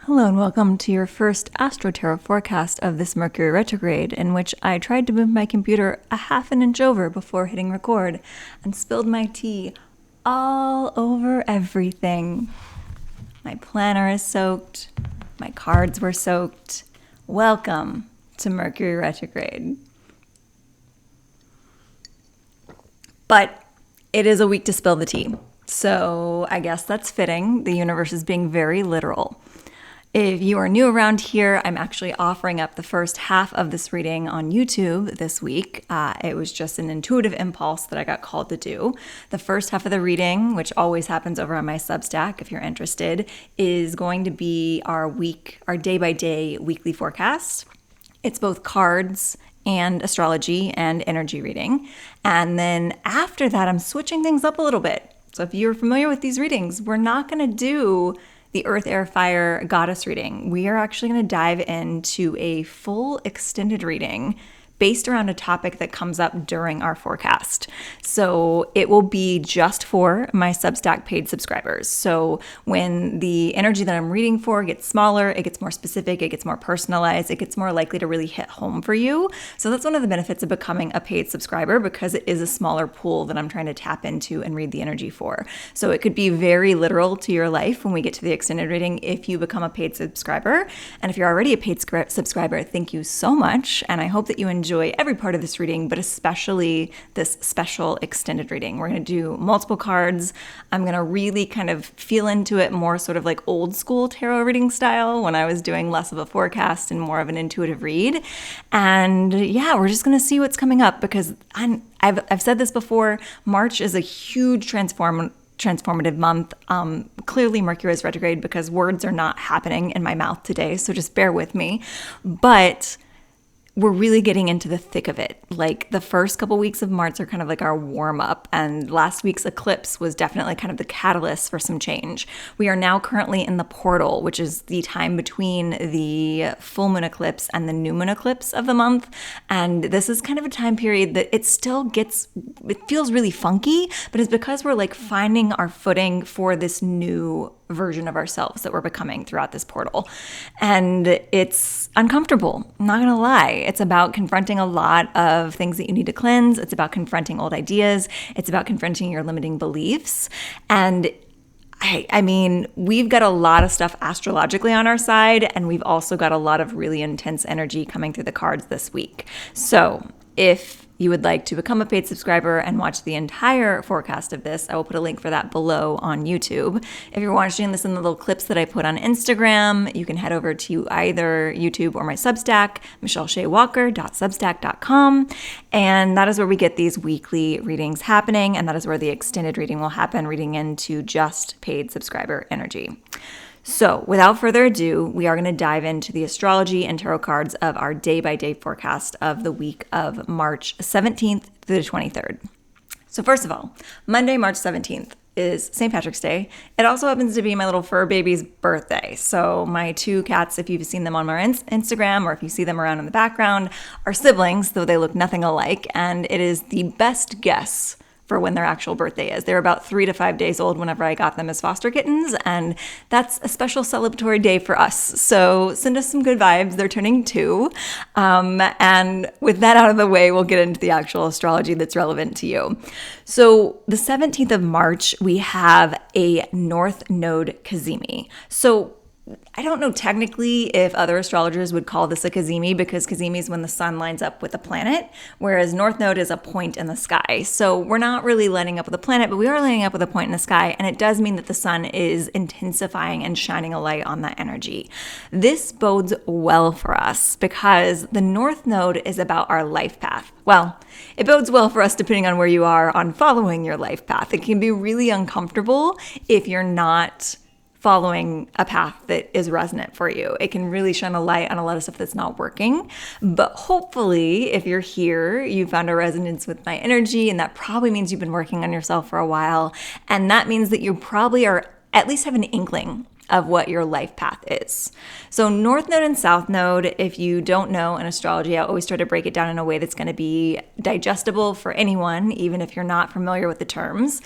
Hello and welcome to your first Astro Tarot forecast of this Mercury retrograde, in which I tried to move my computer a half an inch over before hitting record and spilled my tea all over everything. My planner is soaked, my cards were soaked. Welcome to Mercury retrograde. But it is a week to spill the tea, so I guess that's fitting. The universe is being very literal. If you are new around here, I'm actually offering up the first half of this reading on YouTube this week. It was just an intuitive impulse that I got called to do. The first half of the reading, which always happens over on my Substack if you're interested, is going to be our day-by-day weekly forecast. It's both cards and astrology and energy reading. And then after that, I'm switching things up a little bit. So if you're familiar with these readings, we're not going to do the Earth, Air, Fire goddess reading. We are actually going to dive into a full extended reading based around a topic that comes up during our forecast. So it will be just for my Substack paid subscribers. So when the energy that I'm reading for gets smaller, it gets more specific, it gets more personalized, it gets more likely to really hit home for you. So that's one of the benefits of becoming a paid subscriber, because it is a smaller pool that I'm trying to tap into and read the energy for. So it could be very literal to your life when we get to the extended reading if you become a paid subscriber. And if you're already a paid subscriber, thank you so much. And I hope that you enjoy every part of this reading, but especially this special extended reading. We're going to do multiple cards. I'm going to really kind of feel into it more sort of like old school tarot reading style, when I was doing less of a forecast and more of an intuitive read. And yeah, we're just going to see what's coming up, because I've said this before, March is a huge transformative month. Clearly Mercury is retrograde because words are not happening in my mouth today, so just bear with me. But we're really getting into the thick of it. Like the first couple weeks of March are kind of like our warm up, and last week's eclipse was definitely kind of the catalyst for some change. We are now currently in the portal, which is the time between the full moon eclipse and the new moon eclipse of the month. And this is kind of a time period that it feels really funky, but it's because we're like finding our footing for this new version of ourselves that we're becoming throughout this portal. And it's uncomfortable, I'm not gonna lie. It's about confronting a lot of things that you need to cleanse. It's about confronting old ideas. It's about confronting your limiting beliefs. And I mean, we've got a lot of stuff astrologically on our side, and we've also got a lot of really intense energy coming through the cards this week. So if you would like to become a paid subscriber and watch the entire forecast of this, I will put a link for that below on YouTube. If you're watching this in the little clips that I put on Instagram, you can head over to either YouTube or my Substack, michelleshayWalker.substack.com. And that is where we get these weekly readings happening. And that is where the extended reading will happen, reading into just paid subscriber energy. So without further ado, we are going to dive into the astrology and tarot cards of our day-by-day forecast of the week of March 17th through the 23rd. So first of all, Monday, March 17th is St. Patrick's Day. It also happens to be my little fur baby's birthday. So my two cats, if you've seen them on my Instagram or if you see them around in the background, are siblings, though they look nothing alike. And it is the best guess for when their actual birthday is. They're about 3 to 5 days old whenever I got them as foster kittens, and that's a special celebratory day for us. So send us some good vibes. They're turning 2. And with that out of the way, we'll get into the actual astrology that's relevant to you. So the 17th of March, we have a North Node Cazimi. So I don't know technically if other astrologers would call this a cazimi, because cazimi is when the sun lines up with a planet, whereas North Node is a point in the sky. So we're not really lining up with a planet, but we are lining up with a point in the sky, and it does mean that the sun is intensifying and shining a light on that energy. This bodes well for us because the North Node is about our life path. Well, it bodes well for us depending on where you are on following your life path. It can be really uncomfortable if you're not following a path that is resonant for you. It can really shine a light on a lot of stuff that's not working. But hopefully, if you're here, you found a resonance with my energy, and that probably means you've been working on yourself for a while. And that means that you probably are at least have an inkling of what your life path is. So North Node and South Node, if you don't know in astrology, I always try to break it down in a way that's going to be digestible for anyone, even if you're not familiar with the terms.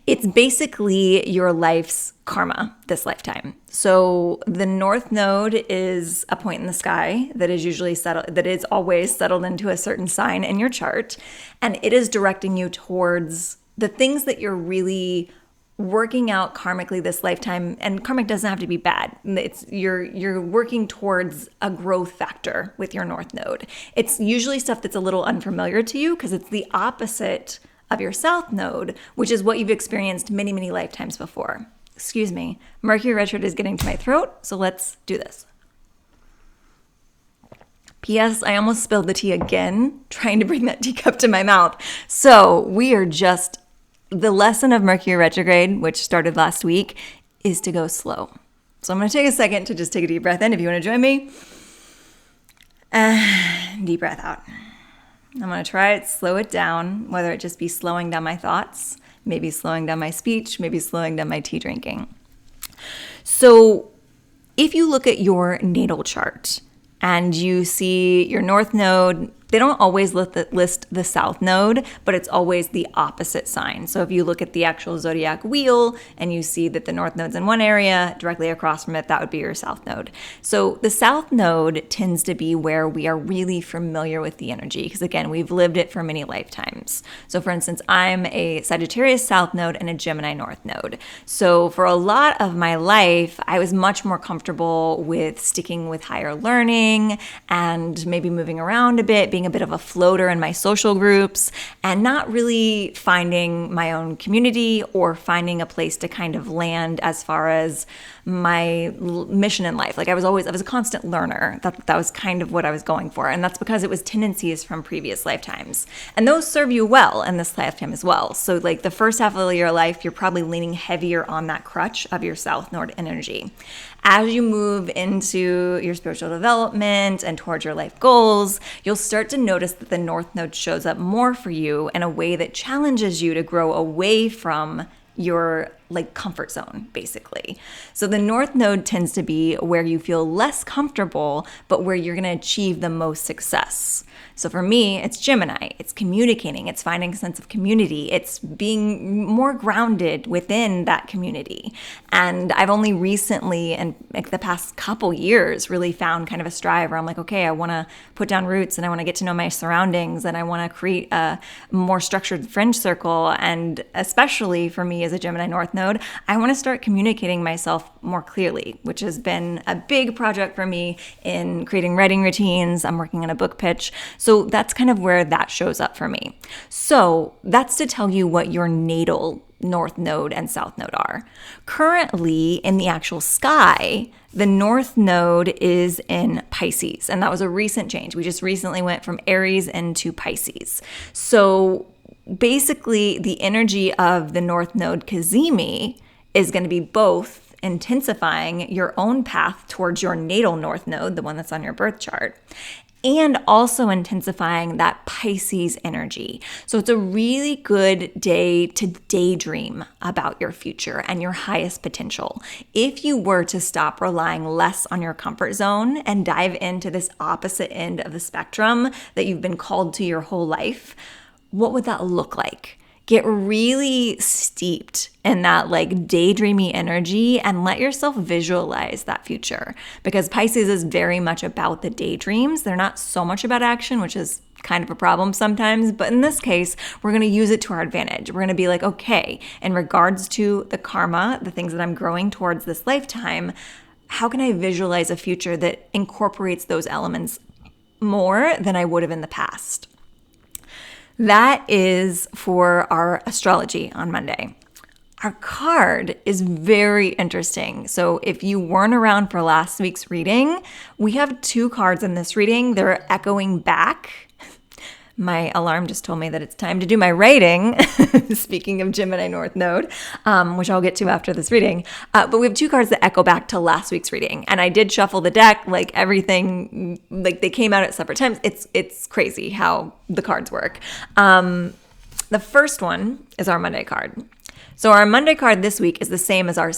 It's basically your life's karma this lifetime. So the North Node is a point in the sky that is usually settled, that is always settled into a certain sign in your chart, and it is directing you towards the things that you're really working out karmically this lifetime. And karmic doesn't have to be bad. It's you're working towards a growth factor with your North Node. It's usually stuff that's a little unfamiliar to you because it's the opposite of your South Node, which is what you've experienced many, many lifetimes before. Excuse me, Mercury retrograde is getting to my throat, so let's do this. P.S. I almost spilled the tea again, trying to bring that teacup to my mouth. So we are just, the lesson of Mercury retrograde, which started last week, is to go slow. So I'm going to take a second to just take a deep breath in if you want to join me. Deep breath out. I'm going to try it, slow it down, whether it just be slowing down my thoughts, maybe slowing down my speech, maybe slowing down my tea drinking. So if you look at your natal chart and you see your North Node, they don't always list the South Node, but it's always the opposite sign. So if you look at the actual zodiac wheel and you see that the North Node's in one area, directly across from it, that would be your South Node. So the South Node tends to be where we are really familiar with the energy, because again, we've lived it for many lifetimes. So for instance, I'm a Sagittarius South Node and a Gemini North Node. So for a lot of my life, I was much more comfortable with sticking with higher learning and maybe moving around a bit, being a bit of a floater in my social groups, and not really finding my own community or finding a place to kind of land as far as my mission in life. Like I was a constant learner. That was kind of what I was going for. And that's because it was tendencies from previous lifetimes. And those serve you well in this lifetime as well. So like the first half of your life, you're probably leaning heavier on that crutch of your South Node energy. As you move into your spiritual development and towards your life goals, you'll start to notice that the North Node shows up more for you in a way that challenges you to grow away from your like comfort zone, basically. So the North Node tends to be where you feel less comfortable, but where you're going to achieve the most success. So for me, it's Gemini. It's communicating. It's finding a sense of community. It's being more grounded within that community. And I've only recently, in like the past couple years, really found kind of a stride where I'm like, okay, I want to put down roots and I want to get to know my surroundings and I want to create a more structured friend circle. And especially for me as a Gemini North Node, I want to start communicating myself more clearly, which has been a big project for me in creating writing routines. I'm working on a book pitch. So that's kind of where that shows up for me. So that's to tell you what your natal North Node and South Node are. Currently in the actual sky, the North Node is in Pisces, and that was a recent change. We just recently went from Aries into Pisces. So basically the energy of the North Node Cazimi is going to be both intensifying your own path towards your natal North Node, the one that's on your birth chart, and also intensifying that Pisces energy. So it's a really good day to daydream about your future and your highest potential. If you were to stop relying less on your comfort zone and dive into this opposite end of the spectrum that you've been called to your whole life, what would that look like? Get really steeped in that like daydreamy energy and let yourself visualize that future, because Pisces is very much about the daydreams. They're not so much about action, which is kind of a problem sometimes. But in this case, we're going to use it to our advantage. We're going to be like, okay, in regards to the karma, the things that I'm growing towards this lifetime, how can I visualize a future that incorporates those elements more than I would have in the past? That is for our astrology on Monday. Our card is very interesting. So if you weren't around for last week's reading, we have two cards in this reading. They're echoing back. My alarm just told me that it's time to do my writing, speaking of Gemini North Node, which I'll get to after this reading. But we have two cards that echo back to last week's reading. And I did shuffle the deck, like everything, like they came out at separate times. It's crazy how the cards work. The first one is our Monday card. So our Monday card this week is the same as our our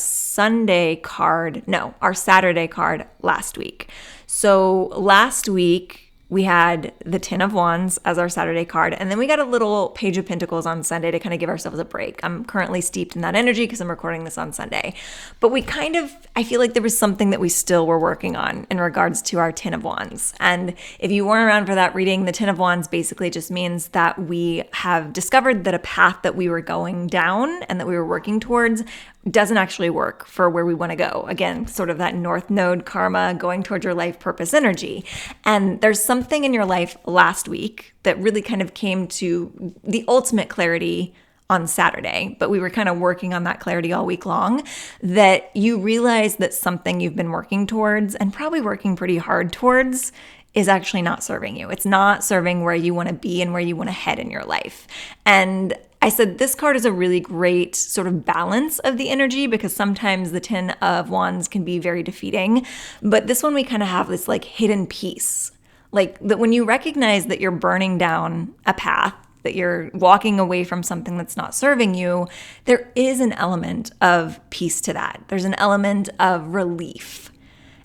Saturday card last week. So last week, we had the Ten of Wands as our Saturday card, and then we got a little Page of Pentacles on Sunday to kind of give ourselves a break. I'm currently steeped in that energy because I'm recording this on Sunday. But I feel like there was something that we still were working on in regards to our Ten of Wands. And if you weren't around for that reading, the Ten of Wands basically just means that we have discovered that a path that we were going down and that we were working towards doesn't actually work for where we want to go. Again, sort of that North Node karma, going towards your life purpose energy. And there's something in your life last week that really kind of came to the ultimate clarity on Saturday, but we were kind of working on that clarity all week long, that you realize that something you've been working towards and probably working pretty hard towards is actually not serving you. It's not serving where you want to be and where you want to head in your life. And I said this card is a really great sort of balance of the energy, because sometimes the Ten of Wands can be very defeating, but this one we kind of have this like hidden peace. Like that when you recognize that you're burning down a path, that you're walking away from something that's not serving you, there is an element of peace to that. There's an element of relief.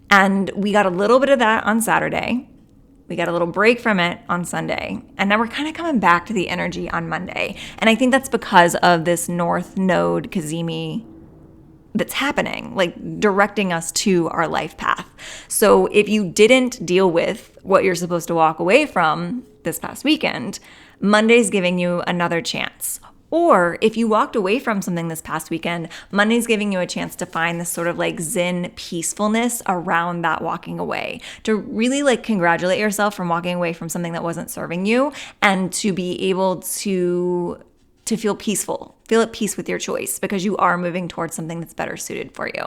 And we got a little bit of that on Saturday. We got a little break from it on Sunday. And now we're kind of coming back to the energy on Monday. And I think that's because of this North Node Cazimi that's happening, like directing us to our life path. So if you didn't deal with what you're supposed to walk away from this past weekend, Monday's giving you another chance. Or if you walked away from something this past weekend, Monday's giving you a chance to find this sort of like Zen peacefulness around that walking away, to really like congratulate yourself from walking away from something that wasn't serving you, and to be able to feel peaceful, feel at peace with your choice, because you are moving towards something that's better suited for you.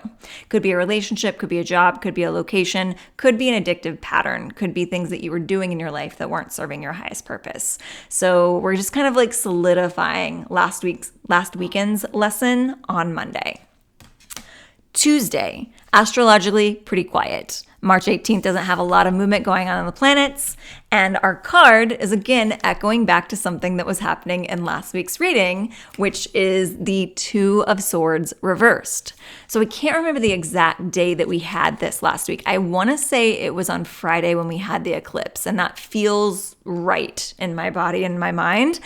Could be a relationship, could be a job, could be a location, could be an addictive pattern, could be things that you were doing in your life that weren't serving your highest purpose. So we're just kind of like solidifying last weekend's lesson on Monday. Tuesday, astrologically pretty quiet. March 18th doesn't have a lot of movement going on the planets. And our card is again echoing back to something that was happening in last week's reading, which is the Two of Swords reversed. So I can't remember the exact day that we had this last week. I want to say it was on Friday when we had the eclipse, and that feels right in my body and my mind.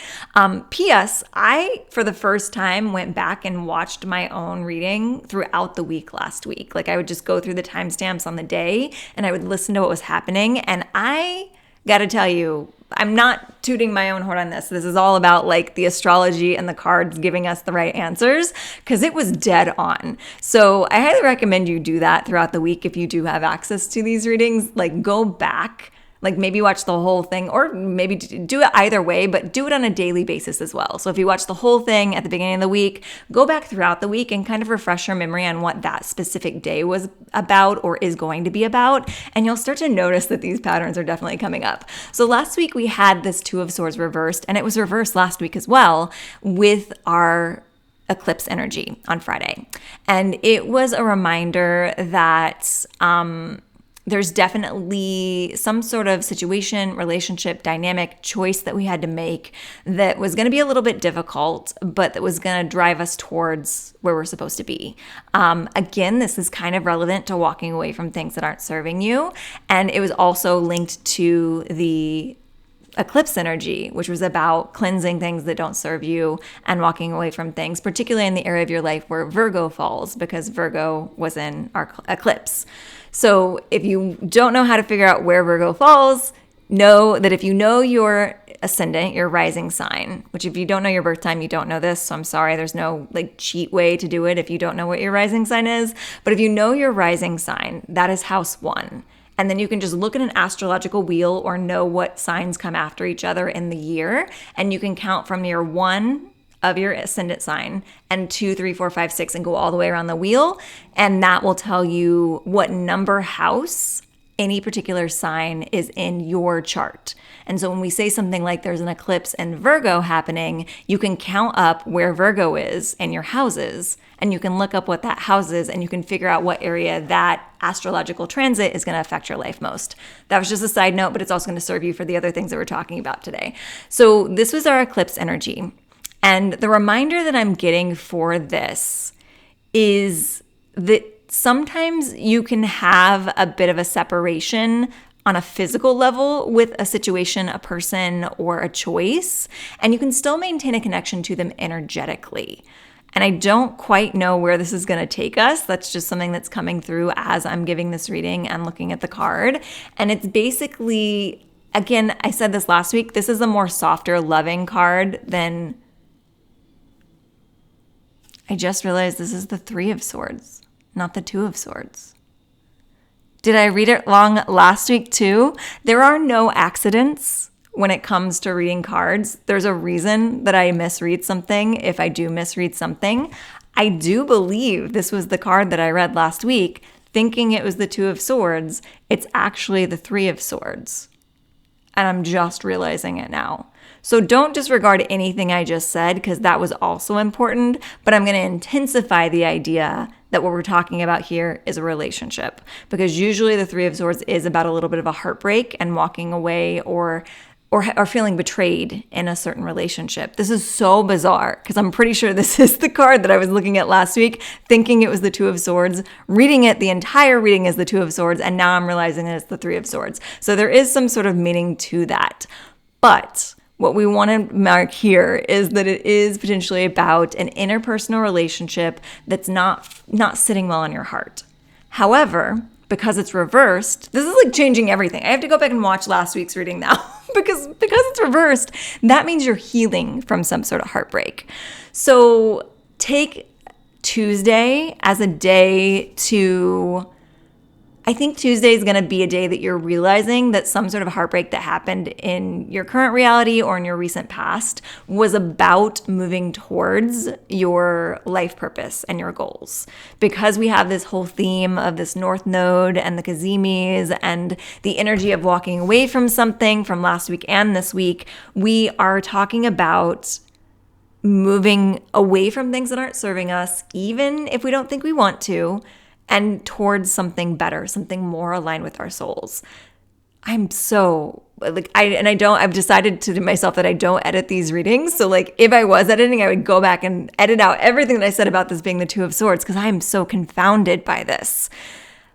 P.S. I, for the first time, went back and watched my own reading throughout the week last week. Like I would just go through the timestamps on the day and I would listen to what was happening, and I gotta tell you, I'm not tooting my own horn on this. This is all about like the astrology and the cards giving us the right answers, because it was dead on. So I highly recommend you do that throughout the week if you do have access to these readings. Like go back, like maybe watch the whole thing, or maybe do it either way, but do it on a daily basis as well. So if you watch the whole thing at the beginning of the week, go back throughout the week and kind of refresh your memory on what that specific day was about or is going to be about. And you'll start to notice that these patterns are definitely coming up. So last week we had this Two of Swords reversed, and it was reversed last week as well with our eclipse energy on Friday. And it was a reminder that, there's definitely some sort of situation, relationship, dynamic choice that we had to make that was going to be a little bit difficult, but that was going to drive us towards where we're supposed to be. Again, this is kind of relevant to walking away from things that aren't serving you. And it was also linked to the eclipse energy, which was about cleansing things that don't serve you and walking away from things, particularly in the area of your life where Virgo falls, because Virgo was in our eclipse. So if you don't know how to figure out where Virgo falls, know that if you know your ascendant, your rising sign, which if you don't know your birth time, you don't know this, so I'm sorry, there's no like cheat way to do it if you don't know what your rising sign is. But if you know your rising sign, that is house 1. And then you can just look at an astrological wheel or know what signs come after each other in the year. And you can count from year 1 of your ascendant sign and 2, 3, 4, 5, 6 and go all the way around the wheel. And that will tell you what number house any particular sign is in your chart. And so when we say something like there's an eclipse in Virgo happening, you can count up where Virgo is in your houses, and you can look up what that house is, and you can figure out what area that astrological transit is going to affect your life most. That was just a side note, but it's also going to serve you for the other things that we're talking about today. So this was our eclipse energy. And the reminder that I'm getting for this is that sometimes you can have a bit of a separation on a physical level with a situation, a person, or a choice, and you can still maintain a connection to them energetically. And I don't quite know where this is going to take us. That's just something that's coming through as I'm giving this reading and looking at the card. And it's basically, again, I said this last week, this is a more softer, loving card than, I just realized this is the Three of Swords, not the Two of Swords. Did I read it wrong last week too? There are no accidents when it comes to reading cards. There's a reason that I misread something if I do misread something. I do believe this was the card that I read last week, thinking it was the Two of Swords. It's actually the Three of Swords. And I'm just realizing it now. So don't disregard anything I just said, because that was also important, but I'm going to intensify the idea that what we're talking about here is a relationship, because usually the Three of Swords is about a little bit of a heartbreak and walking away or feeling betrayed in a certain relationship. This is so bizarre, because I'm pretty sure this is the card that I was looking at last week, thinking it was the Two of Swords, reading it, the entire reading is the Two of Swords, and now I'm realizing that it's the Three of Swords. So there is some sort of meaning to that. But what we want to mark here is that it is potentially about an interpersonal relationship that's not sitting well in your heart. However, because it's reversed, this is like changing everything. I have to go back and watch last week's reading now because it's reversed. That means you're healing from some sort of heartbreak. So take Tuesday as a day to, I think Tuesday is going to be a day that you're realizing that some sort of heartbreak that happened in your current reality or in your recent past was about moving towards your life purpose and your goals. Because we have this whole theme of this North Node and the Kazimis and the energy of walking away from something from last week and this week, we are talking about moving away from things that aren't serving us, even if we don't think we want to, and towards something better, something more aligned with our souls. I'm so I've decided to myself that I don't edit these readings. So like if I was editing, I would go back and edit out everything that I said about this being the Two of Swords, because I am so confounded by this.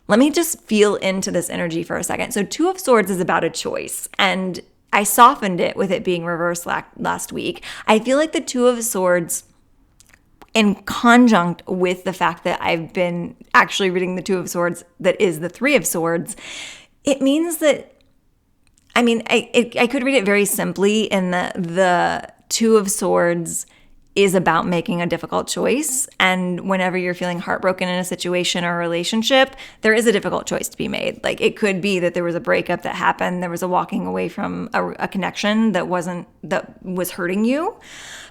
Let me just feel into this energy for a second. So Two of Swords is about a choice, and I softened it with it being reversed last week. I feel like the Two of Swords, in conjunct with the fact that I've been actually reading the Two of Swords that is the Three of Swords, it means that, I could read it very simply in the Two of Swords is about making a difficult choice. And whenever you're feeling heartbroken in a situation or a relationship, there is a difficult choice to be made. Like it could be that there was a breakup that happened, there was a walking away from a connection that was hurting you.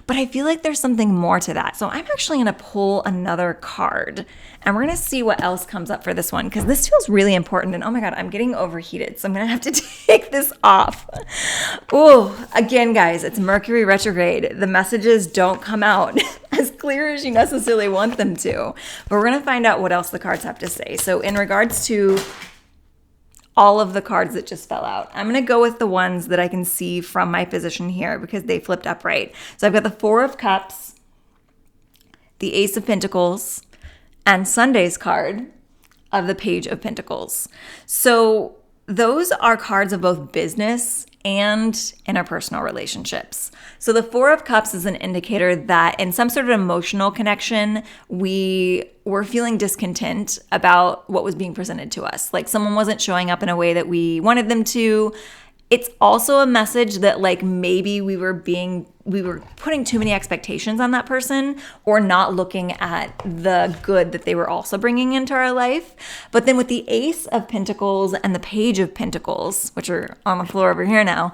But I feel like there's something more to that. So I'm actually going to pull another card and we're going to see what else comes up for this one, because this feels really important. And oh my God, I'm getting overheated. So I'm going to have to take this off. Oh, again, guys, it's Mercury retrograde. The messages don't come out as clear as you necessarily want them to. But we're going to find out what else the cards have to say. So in regards to all of the cards that just fell out, I'm going to go with the ones that I can see from my position here because they flipped upright. So I've got the Four of Cups, the Ace of Pentacles, and Sunday's card of the Page of Pentacles. So those are cards of both business and interpersonal relationships. So the Four of Cups is an indicator that in some sort of emotional connection, we were feeling discontent about what was being presented to us. Like someone wasn't showing up in a way that we wanted them to. It's also a message that like maybe we were putting too many expectations on that person or not looking at the good that they were also bringing into our life. But then with the Ace of Pentacles and the Page of Pentacles, which are on the floor over here now,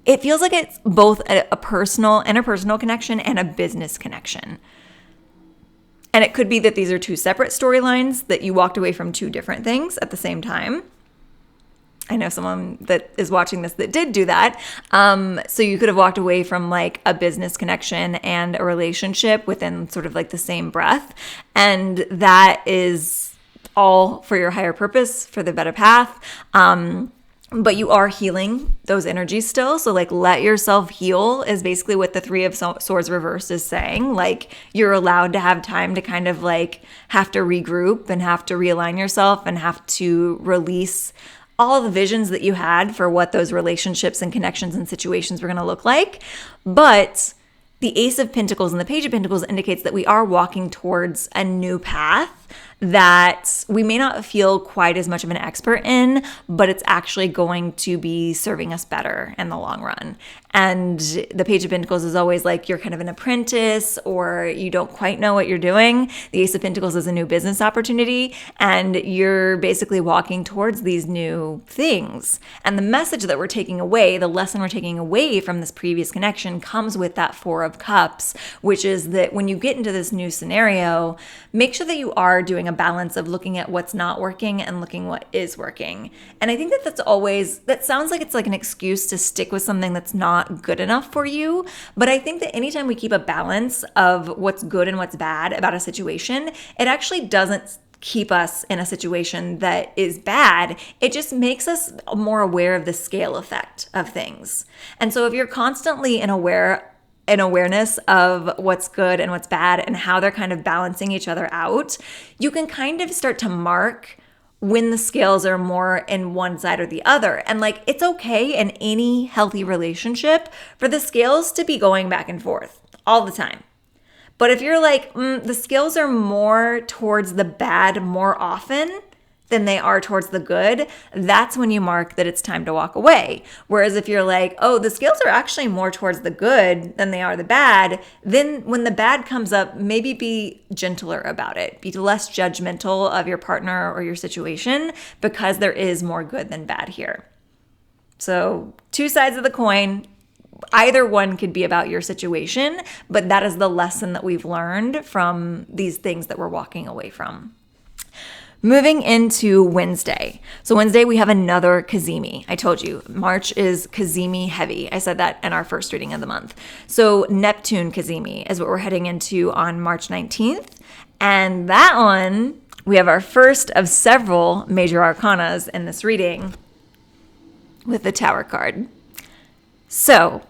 it feels like it's both a interpersonal connection and a business connection. And it could be that these are two separate storylines, that you walked away from two different things at the same time. I know someone that is watching this that did do that. So you could have walked away from like a business connection and a relationship within sort of like the same breath. And that is all for your higher purpose, for the better path. but you are healing those energies still. So like, let yourself heal is basically what the Three of Swords reversed is saying. Like, you're allowed to have time to kind of like have to regroup and have to realign yourself and have to release all the visions that you had for what those relationships and connections and situations were going to look like. But the Ace of Pentacles and the Page of Pentacles indicates that we are walking towards a new path that we may not feel quite as much of an expert in, but it's actually going to be serving us better in the long run. And the Page of Pentacles is always like you're kind of an apprentice or you don't quite know what you're doing. The Ace of Pentacles is a new business opportunity and you're basically walking towards these new things. And the message that we're taking away, the lesson we're taking away from this previous connection comes with that Four of Cups, which is that when you get into this new scenario, make sure that you are doing a balance of looking at what's not working and looking what is working. And I think that that sounds like it's like an excuse to stick with something that's not good enough for you. But I think that anytime we keep a balance of what's good and what's bad about a situation, it actually doesn't keep us in a situation that is bad. It just makes us more aware of the scale effect of things. And so if you're constantly an awareness of what's good and what's bad and how they're kind of balancing each other out, you can kind of start to mark when the scales are more in one side or the other. And like, it's okay in any healthy relationship for the scales to be going back and forth all the time. But if you're like, the scales are more towards the bad more often than they are towards the good, that's when you mark that it's time to walk away. Whereas if you're like, oh, the scales are actually more towards the good than they are the bad, then when the bad comes up, maybe be gentler about it. Be less judgmental of your partner or your situation because there is more good than bad here. So two sides of the coin. Either one could be about your situation, but that is the lesson that we've learned from these things that we're walking away from. Moving into Wednesday. So Wednesday, we have another Cazimi. I told you, March is Cazimi heavy. I said that in our first reading of the month. So Neptune Cazimi is what we're heading into on March 19th. And that one, we have our first of several major arcanas in this reading with the Tower card. So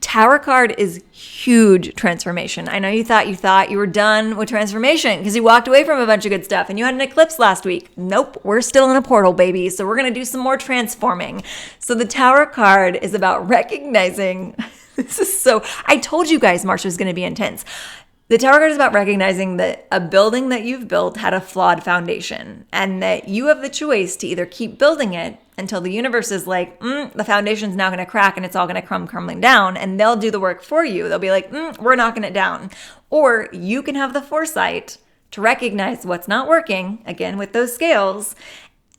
Tower card is huge transformation. I know you thought you were done with transformation because you walked away from a bunch of good stuff and you had an eclipse last week. Nope, we're still in a portal, baby. So we're going to do some more transforming. So the Tower card is about recognizing, I told you guys March was going to be intense. The Tower card is about recognizing that a building that you've built had a flawed foundation and that you have the choice to either keep building it until the universe is like, the foundation's now going to crack and it's all going to crumbling down, and they'll do the work for you. They'll be like, we're knocking it down. Or you can have the foresight to recognize what's not working, again, with those scales,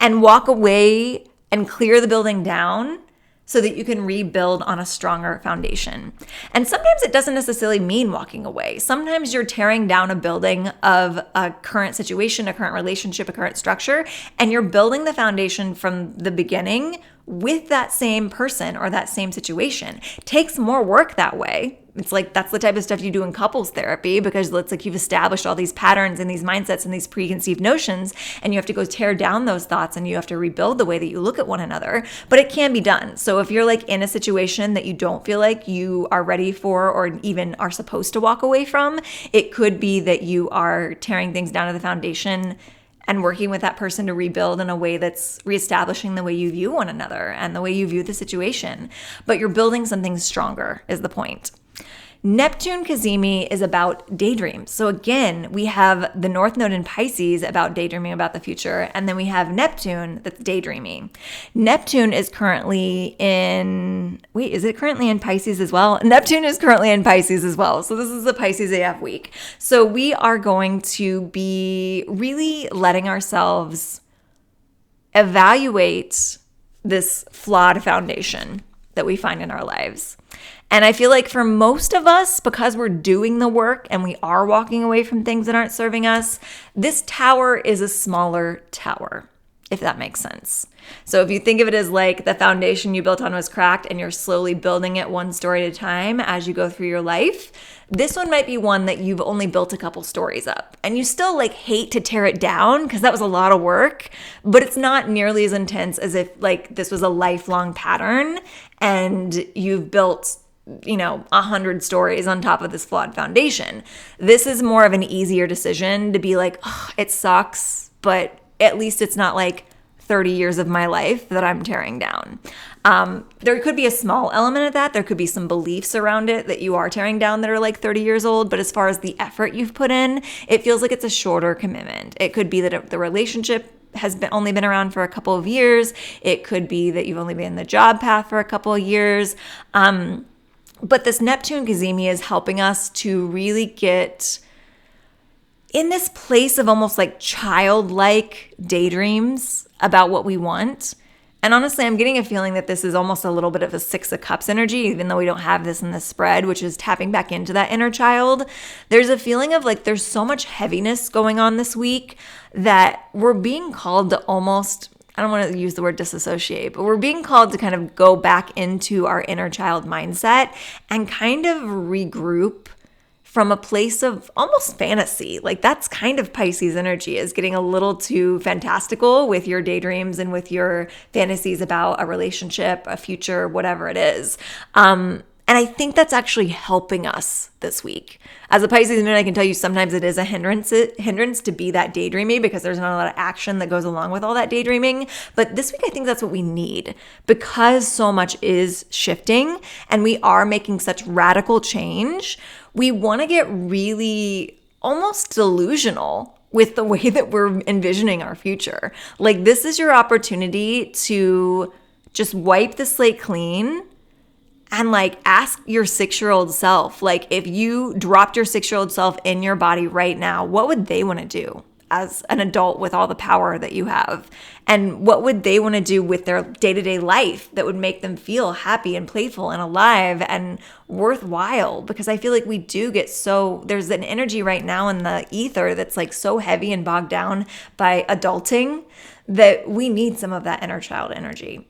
and walk away and clear the building down so that you can rebuild on a stronger foundation. And sometimes it doesn't necessarily mean walking away. Sometimes you're tearing down a building of a current situation, a current relationship, a current structure, and you're building the foundation from the beginning with that same person or that same situation. It takes more work that way. It's like that's the type of stuff you do in couples therapy because it's like you've established all these patterns and these mindsets and these preconceived notions, and you have to go tear down those thoughts and you have to rebuild the way that you look at one another. But it can be done. So if you're like in a situation that you don't feel like you are ready for or even are supposed to walk away from, it could be that you are tearing things down to the foundation and working with that person to rebuild in a way that's reestablishing the way you view one another and the way you view the situation. But you're building something stronger is the point. Neptune Cazimi is about daydreams. So again, we have the North Node in Pisces about daydreaming about the future, and then we have Neptune that's daydreaming. Neptune is currently is it currently in Pisces as well? Neptune is currently in Pisces as well. So this is a Pisces AF week. So we are going to be really letting ourselves evaluate this flawed foundation that we find in our lives. And I feel like for most of us, because we're doing the work and we are walking away from things that aren't serving us, this tower is a smaller tower. if that makes sense. So if you think of it as like the foundation you built on was cracked and you're slowly building it one story at a time as you go through your life, this one might be one that you've only built a couple stories up. And you still like hate to tear it down because that was a lot of work, but it's not nearly as intense as if like this was a lifelong pattern and you've built 100 stories on top of this flawed foundation. This is more of an easier decision to be like, oh, it sucks, but at least it's not like 30 years of my life that I'm tearing down. There could be a small element of that. There could be some beliefs around it that you are tearing down that are like 30 years old. But as far as the effort you've put in, it feels like it's a shorter commitment. It could be that the relationship has only been around for a couple of years. It could be that you've only been in the job path for a couple of years. But this Neptune Cazimi is helping us to really get in this place of almost like childlike daydreams about what we want. And honestly, I'm getting a feeling that this is almost a little bit of a Six of Cups energy, even though we don't have this in the spread, which is tapping back into that inner child. There's a feeling of like there's so much heaviness going on this week that we're being called to almost, I don't want to use the word disassociate, but we're being called to kind of go back into our inner child mindset and kind of regroup from a place of almost fantasy. Like that's kind of Pisces energy, is getting a little too fantastical with your daydreams and with your fantasies about a relationship, a future, whatever it is. And I think that's actually helping us this week. As a Pisces moon, I can tell you sometimes it is a hindrance to be that daydreamy because there's not a lot of action that goes along with all that daydreaming. But this week, I think that's what we need because so much is shifting and we are making such radical change. We want to get really almost delusional with the way that we're envisioning our future. Like this is your opportunity to just wipe the slate clean and like ask your 6-year-old self, like if you dropped your 6-year-old self in your body right now, what would they want to do as an adult with all the power that you have? And what would they want to do with their day-to-day life that would make them feel happy and playful and alive and worthwhile? Because I feel like we do get there's an energy right now in the ether that's like so heavy and bogged down by adulting that we need some of that inner child energy.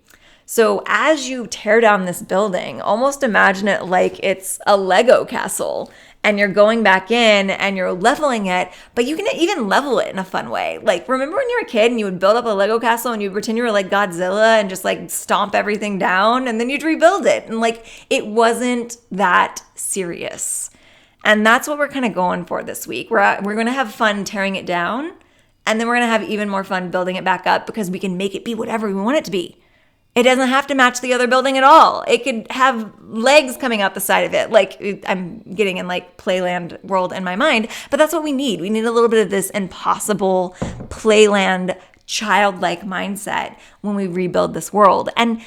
So as you tear down this building, almost imagine it like it's a Lego castle and you're going back in and you're leveling it, but you can even level it in a fun way. Like remember when you were a kid and you would build up a Lego castle and you'd pretend you were like Godzilla and just like stomp everything down and then you'd rebuild it. And like it wasn't that serious. And that's what we're kind of going for this week. We're going to have fun tearing it down and then we're going to have even more fun building it back up because we can make it be whatever we want it to be. It doesn't have to match the other building at all. It could have legs coming out the side of it. Like I'm getting in like Playland world in my mind, but that's what we need. We need a little bit of this impossible Playland childlike mindset when we rebuild this world. And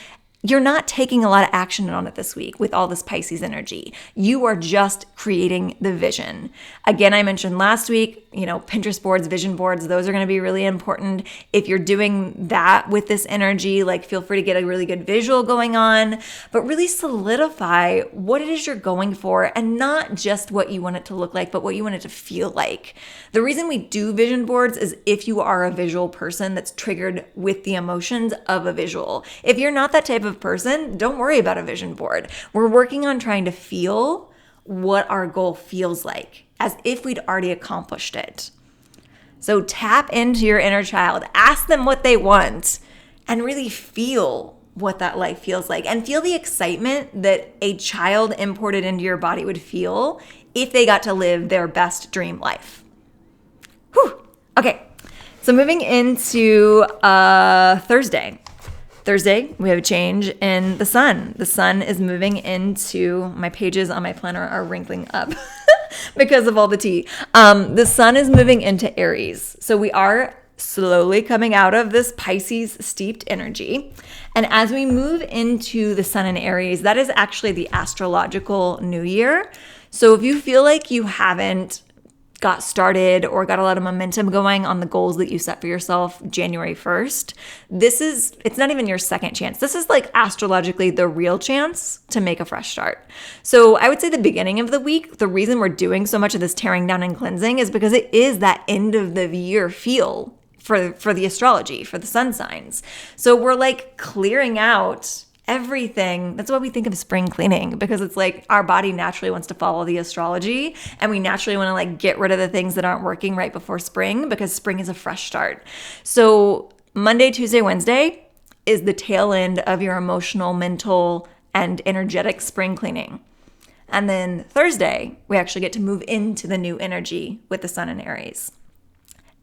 you're not taking a lot of action on it this week with all this Pisces energy. You are just creating the vision. Again, I mentioned last week, Pinterest boards, vision boards, those are going to be really important. If you're doing that with this energy, like feel free to get a really good visual going on, but really solidify what it is you're going for and not just what you want it to look like, but what you want it to feel like. The reason we do vision boards is if you are a visual person that's triggered with the emotions of a visual. If you're not that type of person, don't worry about a vision board. We're working on trying to feel what our goal feels like, as if we'd already accomplished it. So tap into your inner child, ask them what they want, and really feel what that life feels like. And feel the excitement that a child imported into your body would feel if they got to live their best dream life. Whew. Okay, so moving into Thursday. Thursday, we have a change in the sun. The sun is moving into, my pages on my planner are wrinkling up because of all the tea. The sun is moving into Aries. So we are slowly coming out of this Pisces steeped energy. And as we move into the sun in Aries, that is actually the astrological new year. So if you feel like you haven't got started or got a lot of momentum going on the goals that you set for yourself January 1st, it's not even your second chance. This is like astrologically the real chance to make a fresh start. So I would say the beginning of the week, the reason we're doing so much of this tearing down and cleansing is because it is that end of the year feel for the astrology, for the sun signs. So we're like clearing out everything. That's why we think of spring cleaning, because it's like our body naturally wants to follow the astrology, and we naturally want to like get rid of the things that aren't working right before spring, because spring is a fresh start. So Monday, Tuesday, Wednesday is the tail end of your emotional, mental, and energetic spring cleaning. And then Thursday, we actually get to move into the new energy with the sun in Aries.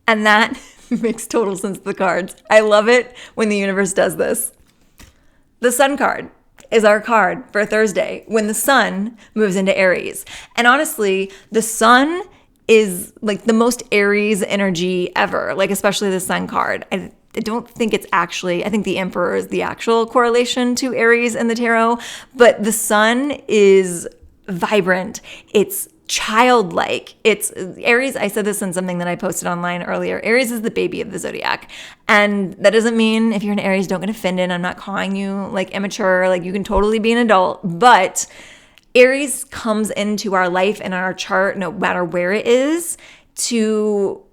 And that makes total sense to the cards. I love it when the universe does this. The sun card is our card for Thursday when the sun moves into Aries. And honestly, the sun is like the most Aries energy ever, like especially the sun card. I don't think it's actually, I think the Emperor is the actual correlation to Aries in the tarot, but the sun is vibrant. It's childlike. It's Aries. I said this in something that I posted online earlier. Aries is the baby of the zodiac. And that doesn't mean if you're an Aries, don't get offended. I'm not calling you like immature. Like you can totally be an adult, but Aries comes into our life and our chart, no matter where it is, to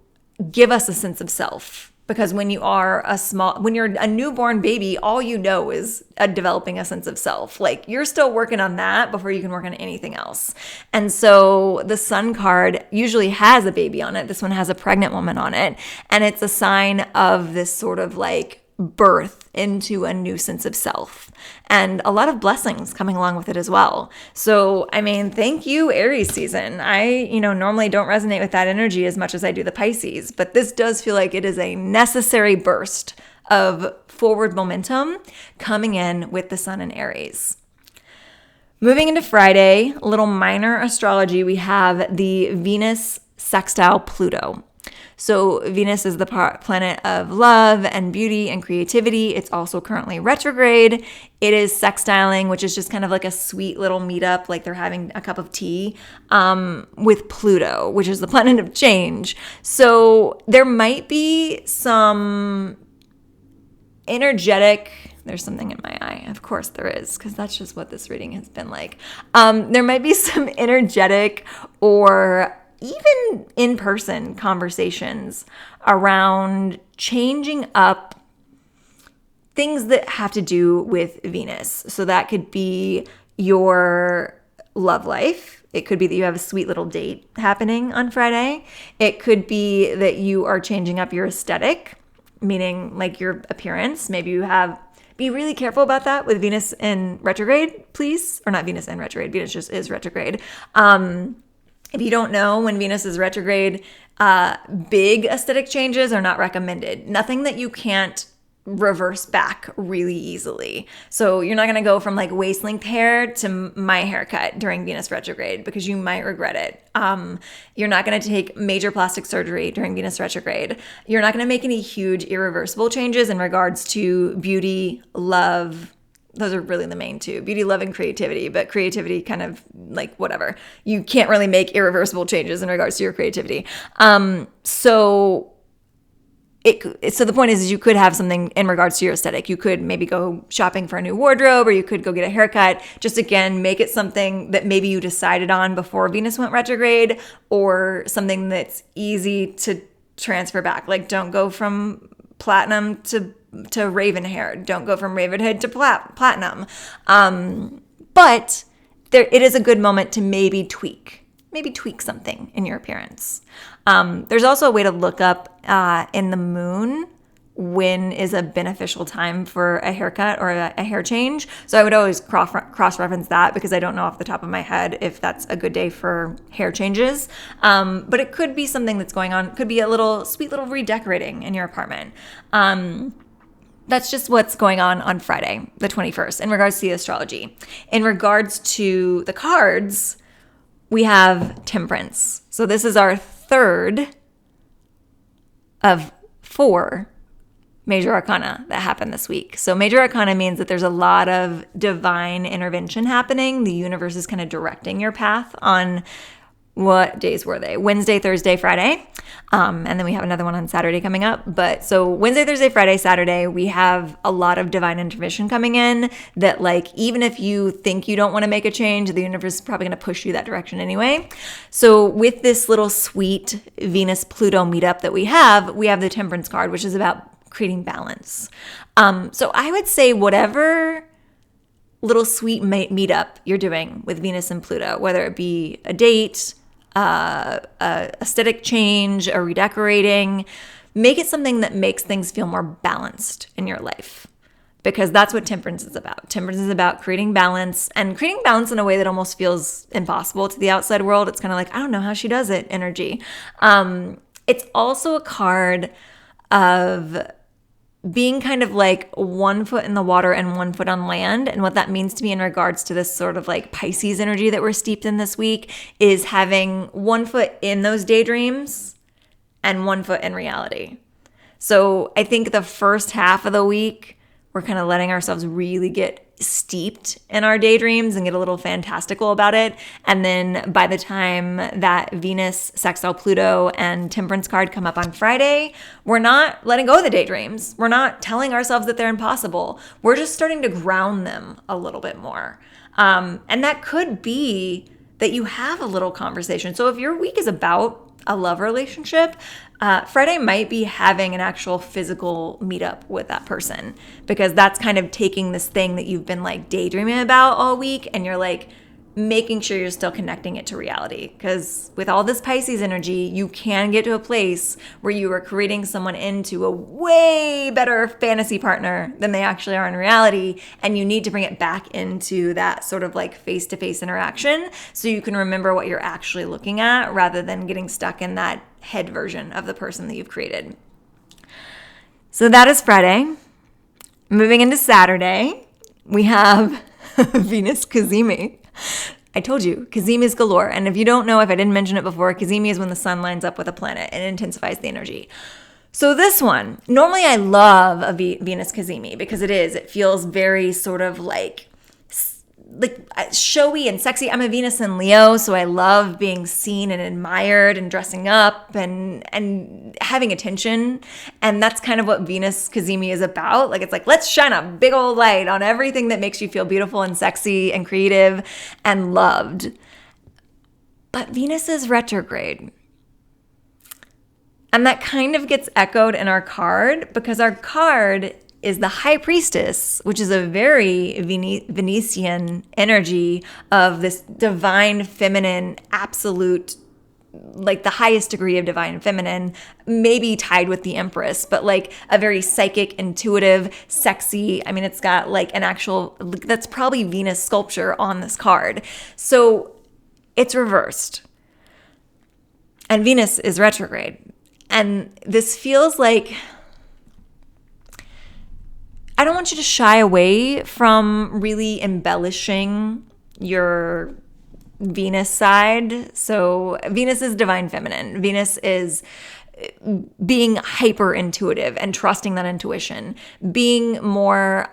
give us a sense of self. Because when you're a newborn baby, all you know is developing a sense of self. Like you're still working on that before you can work on anything else. And so the sun card usually has a baby on it. This one has a pregnant woman on it. And it's a sign of this sort of like birth into a new sense of self, and a lot of blessings coming along with it as well. So, I mean, thank you, Aries season. I, normally don't resonate with that energy as much as I do the Pisces, but this does feel like it is a necessary burst of forward momentum coming in with the sun in Aries. Moving into Friday, a little minor astrology, we have the Venus sextile Pluto. So Venus is the planet of love and beauty and creativity. It's also currently retrograde. It is sextiling, which is just kind of like a sweet little meetup, like they're having a cup of tea, with Pluto, which is the planet of change. So there might be some energetic, there's something in my eye. Of course there is, because that's just what this reading has been like. There might be some energetic or even in-person conversations around changing up things that have to do with Venus. So that could be your love life. It could be that you have a sweet little date happening on Friday. It could be that you are changing up your aesthetic, meaning like your appearance. Maybe you have, be really careful about that with Venus in retrograde, please. Or not Venus in retrograde, Venus just is retrograde. If you don't know, when Venus is retrograde, big aesthetic changes are not recommended. Nothing that you can't reverse back really easily. So you're not going to go from like waist length hair to my haircut during Venus retrograde, because you might regret it. You're not going to take major plastic surgery during Venus retrograde. You're not going to make any huge irreversible changes in regards to beauty, love. Those are really the main two: beauty, love, and creativity. But creativity kind of like whatever. You can't really make irreversible changes in regards to your creativity. So the point is you could have something in regards to your aesthetic. You could maybe go shopping for a new wardrobe, or you could go get a haircut. Just again, make it something that maybe you decided on before Venus went retrograde, or something that's easy to transfer back. Like don't go from platinum to raven hair. Don't go from ravenhood to platinum. But it is a good moment to maybe tweak something in your appearance. There's also a way to look up in the moon when is a beneficial time for a haircut or a hair change. So I would always cross-reference that, because I don't know off the top of my head if that's a good day for hair changes. But it could be something that's going on. It could be a sweet little redecorating in your apartment. That's just what's going on Friday, the 21st, in regards to the astrology. In regards to the cards, we have Temperance. So this is our third of 4 major arcana that happened this week. So major arcana means that there's a lot of divine intervention happening. The universe is kind of directing your path on what days were they? Wednesday, Thursday, Friday. And then we have another one on Saturday coming up. But so Wednesday, Thursday, Friday, Saturday, we have a lot of divine intervention coming in that, like, even if you think you don't want to make a change, the universe is probably going to push you that direction anyway. So with this little sweet Venus-Pluto meetup that we have the Temperance card, which is about creating balance. So I would say whatever little sweet meetup you're doing with Venus and Pluto, whether it be a date, a aesthetic change, a redecorating, make it something that makes things feel more balanced in your life, because that's what temperance is about. Temperance is about creating balance, and creating balance in a way that almost feels impossible to the outside world. It's kind of like, I don't know how she does it energy. It's also a card of being kind of like 1 foot in the water and 1 foot on land. And what that means to me in regards to this sort of like Pisces energy that we're steeped in this week is having 1 foot in those daydreams and 1 foot in reality. So I think the first half of the week, we're kind of letting ourselves really get steeped in our daydreams and get a little fantastical about it. And then by the time that Venus sextile Pluto and Temperance card come up on Friday, we're not letting go of the daydreams. We're not telling ourselves that they're impossible. We're just starting to ground them a little bit more. And that could be that you have a little conversation. So if your week is about a love relationship, Friday might be having an actual physical meetup with that person, because that's kind of taking this thing that you've been like daydreaming about all week and you're like making sure you're still connecting it to reality. Because with all this Pisces energy, you can get to a place where you are creating someone into a way better fantasy partner than they actually are in reality. And you need to bring it back into that sort of like face-to-face interaction so you can remember what you're actually looking at rather than getting stuck in that head version of the person that you've created. So that is Friday. Moving into Saturday, we have Venus Cazimi. I told you, Cazimi is galore. And if you don't know, if I didn't mention it before, Cazimi is when the sun lines up with a planet and intensifies the energy. So this one, normally I love a Venus Cazimi because it feels very sort of like showy and sexy. I'm a Venus in Leo, so I love being seen and admired and dressing up and having attention. And that's kind of what Venus Cazimi is about. Like, it's like, let's shine a big old light on everything that makes you feel beautiful and sexy and creative and loved. But Venus is retrograde. And that kind of gets echoed in our card because our card is the High Priestess, which is a very Venetian energy of this divine feminine, absolute, like the highest degree of divine feminine, maybe tied with the Empress, but like a very psychic, intuitive, sexy. I mean, it's got like an actual, that's probably Venus sculpture on this card. So it's reversed. And Venus is retrograde. And this feels like, I don't want you to shy away from really embellishing your Venus side. So Venus is divine feminine. Venus is being hyper intuitive and trusting that intuition, being more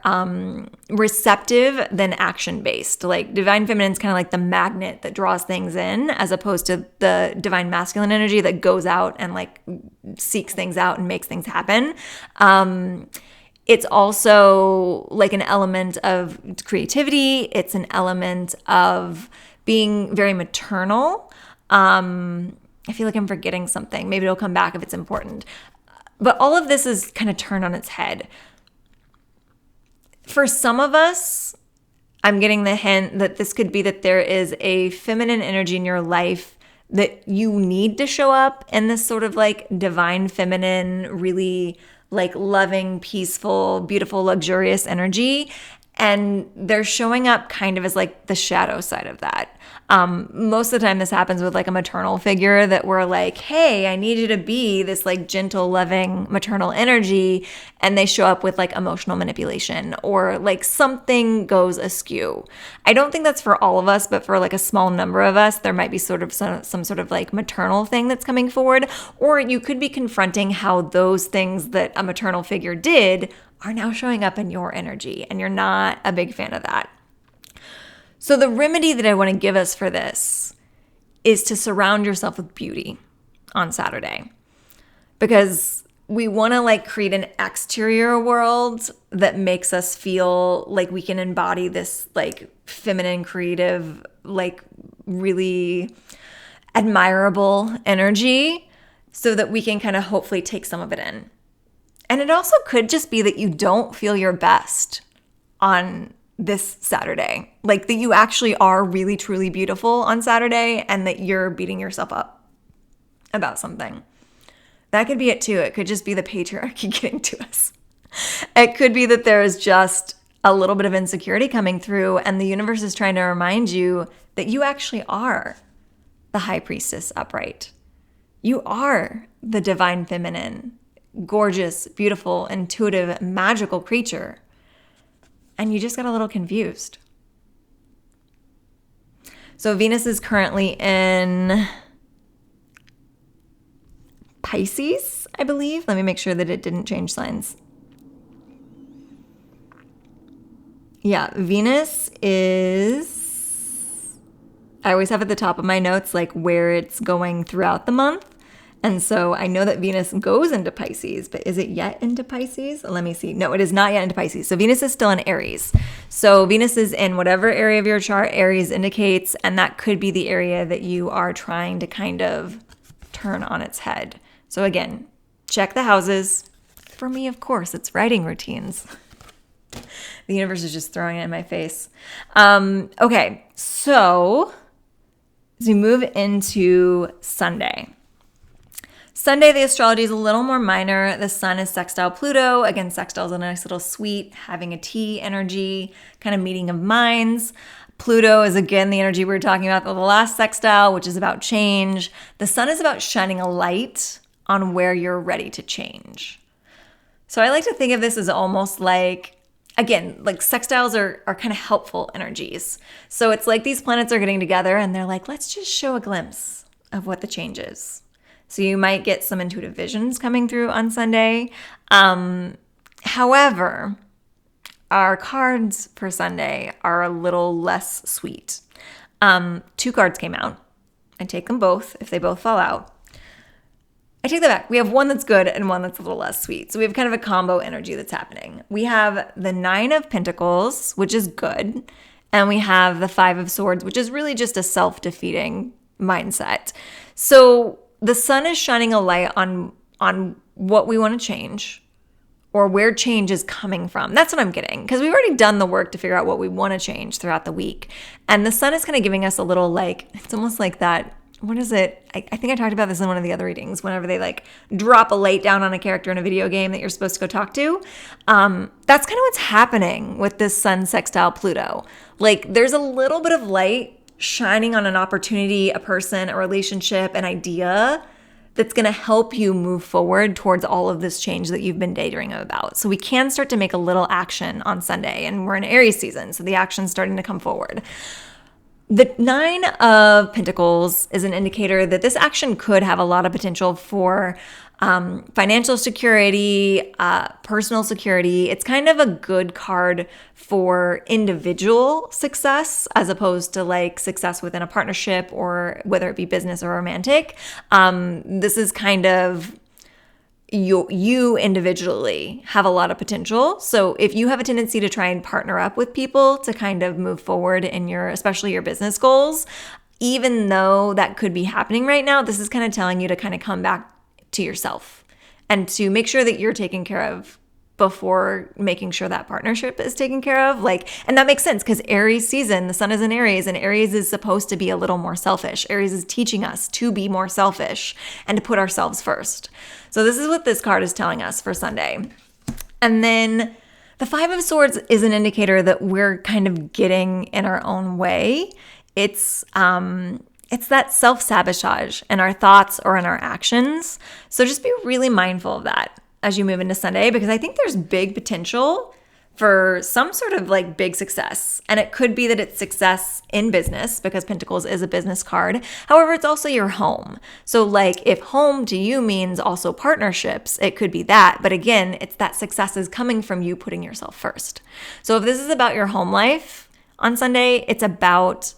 receptive than action based. Like divine feminine is kind of like the magnet that draws things in, as opposed to the divine masculine energy that goes out and like seeks things out and makes things happen. It's also like an element of creativity. It's an element of being very maternal. I feel like I'm forgetting something. Maybe it'll come back if it's important. But all of this is kind of turned on its head. For some of us, I'm getting the hint that this could be that there is a feminine energy in your life that you need to show up in this sort of like divine feminine, really like loving, peaceful, beautiful, luxurious energy. And they're showing up kind of as like the shadow side of that. Most of the time this happens with like a maternal figure that we're like, hey, I need you to be this like gentle, loving maternal energy. And they show up with like emotional manipulation or like something goes askew. I don't think that's for all of us, but for like a small number of us, there might be sort of some sort of like maternal thing that's coming forward. Or you could be confronting how those things that a maternal figure did are now showing up in your energy, and you're not a big fan of that. So the remedy that I want to give us for this is to surround yourself with beauty on Saturday, because we want to like create an exterior world that makes us feel like we can embody this like feminine, creative, like really admirable energy so that we can kind of hopefully take some of it in. And it also could just be that you don't feel your best on this Saturday, like that you actually are really, truly beautiful on Saturday and that you're beating yourself up about something. That could be it too. It could just be the patriarchy getting to us. It could be that there is just a little bit of insecurity coming through and the universe is trying to remind you that you actually are the high priestess upright. You are the divine feminine, gorgeous, beautiful, intuitive, magical creature. And you just got a little confused. So Venus is currently in Pisces, I believe. Let me make sure that it didn't change signs. Yeah, Venus is, I always have at the top of my notes like where it's going throughout the month. And so I know that Venus goes into Pisces, but is it yet into Pisces? Let me see. No, it is not yet into Pisces. So Venus is still in Aries. So Venus is in whatever area of your chart Aries indicates, and that could be the area that you are trying to kind of turn on its head. So again, check the houses. For me, of course, it's writing routines. The universe is just throwing it in my face. Okay, so as we move into Sunday. Sunday, the astrology is a little more minor. The sun is sextile Pluto. Again, sextile is a nice little sweet, having a tea energy, kind of meeting of minds. Pluto is, again, the energy we were talking about the last sextile, which is about change. The sun is about shining a light on where you're ready to change. So I like to think of this as almost like, again, like sextiles are kind of helpful energies. So it's like these planets are getting together and they're like, let's just show a glimpse of what the change is. So you might get some intuitive visions coming through on Sunday. However, our cards for Sunday are a little less sweet. 2 cards came out. I take them both if they both fall out. I take that back. We have one that's good and one that's a little less sweet. So we have kind of a combo energy that's happening. We have the 9 of Pentacles, which is good. And we have the 5 of Swords, which is really just a self-defeating mindset. So the sun is shining a light on what we want to change or where change is coming from. That's what I'm getting, because we've already done the work to figure out what we want to change throughout the week. And the sun is kind of giving us a little like, it's almost like that, what is it? I think I talked about this in one of the other readings, whenever they like drop a light down on a character in a video game that you're supposed to go talk to. That's kind of what's happening with this sun sextile Pluto. Like there's a little bit of light shining on an opportunity, a person, a relationship, an idea that's going to help you move forward towards all of this change that you've been daydreaming about. So we can start to make a little action on Sunday, and we're in Aries season, so the action's starting to come forward. The 9 of Pentacles is an indicator that this action could have a lot of potential for financial security, personal security. It's kind of a good card for individual success as opposed to like success within a partnership or whether it be business or romantic. This is kind of you individually have a lot of potential. So if you have a tendency to try and partner up with people to kind of move forward in especially your business goals, even though that could be happening right now, this is kind of telling you to kind of come back to yourself and to make sure that you're taken care of before making sure that partnership is taken care of. And that makes sense because Aries season, the sun is in Aries, and Aries is supposed to be a little more selfish. Aries is teaching us to be more selfish and to put ourselves first. So this is what this card is telling us for Sunday. And then the 5 of Swords is an indicator that we're kind of getting in our own way. It's that self-sabotage in our thoughts or in our actions. So just be really mindful of that as you move into Sunday, because I think there's big potential for some sort of like big success. And it could be that it's success in business because Pentacles is a business card. However, it's also your home. So like if home to you means also partnerships, it could be that. But again, it's that success is coming from you putting yourself first. So if this is about your home life on Sunday, it's about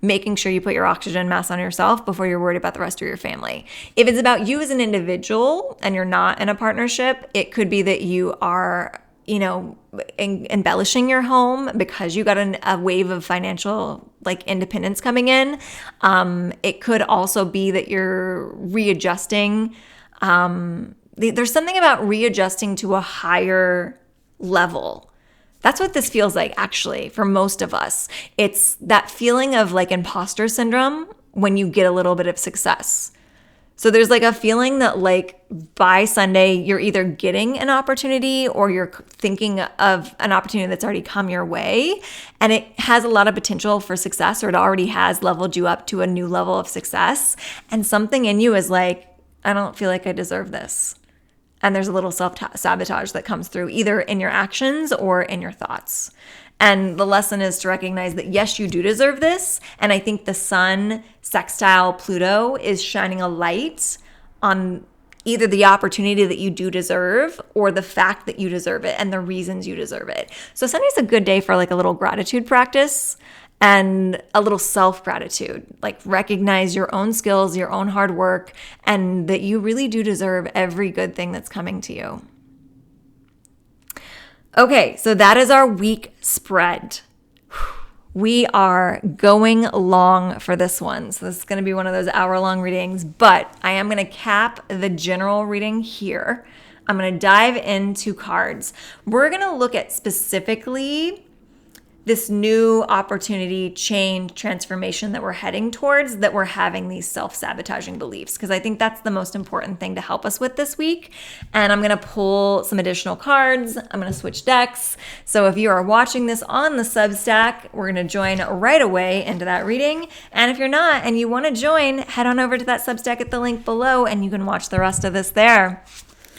making sure you put your oxygen mask on yourself before you're worried about the rest of your family. If it's about you as an individual and you're not in a partnership, it could be that you are, embellishing your home because you got a wave of financial independence coming in. It could also be that you're readjusting. There's something about readjusting to a higher level. That's what this feels like, actually, for most of us. It's that feeling of imposter syndrome when you get a little bit of success. So there's a feeling that by Sunday, you're either getting an opportunity or you're thinking of an opportunity that's already come your way. And it has a lot of potential for success, or it already has leveled you up to a new level of success. And something in you is I don't feel like I deserve this. And there's a little self-sabotage that comes through either in your actions or in your thoughts. And the lesson is to recognize that, yes, you do deserve this. And I think the sun sextile Pluto is shining a light on either the opportunity that you do deserve or the fact that you deserve it and the reasons you deserve it. So Sunday's a good day for a little gratitude practice and a little self-gratitude. Recognize your own skills, your own hard work, and that you really do deserve every good thing that's coming to you. Okay, so that is our week spread. We are going long for this one. So this is going to be one of those hour-long readings, but I am going to cap the general reading here. I'm going to dive into cards. We're going to look at specifically this new opportunity, change, transformation that we're heading towards, that we're having these self-sabotaging beliefs, because I think that's the most important thing to help us with this week. And I'm going to pull some additional cards. I'm going to switch decks. So if you are watching this on the Substack, we're going to join right away into that reading. And if you're not and you want to join, head on over to that Substack at the link below and you can watch the rest of this there.